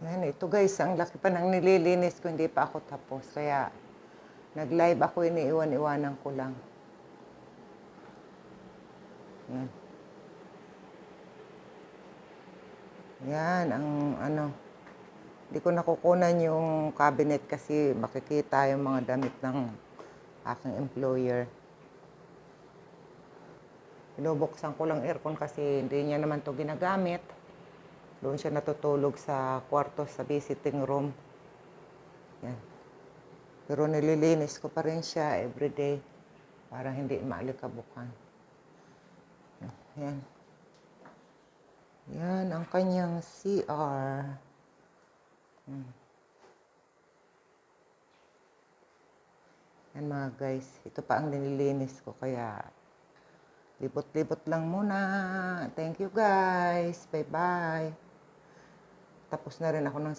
Yan, ito guys, ang laki pa ng nililinis ko, hindi pa ako tapos. Kaya, nag-live ako, iniiwan-iwanan ko lang. Yan. Yan, ang ano, hindi ko nakukunan yung cabinet kasi makikita yung mga damit ng aking employer. Binubuksan ko lang aircon kasi hindi niya naman to ginagamit. Doon siya natutulog sa kwarto, sa visiting room. Yan. Pero nililinis ko pa rin siya everyday para hindi maalikabukan. Yan. Yan ang kanyang CR. Yan mga guys, ito pa ang nililinis ko kaya libot-libot lang muna. Thank you guys. Bye-bye. Tapos na rin ako ng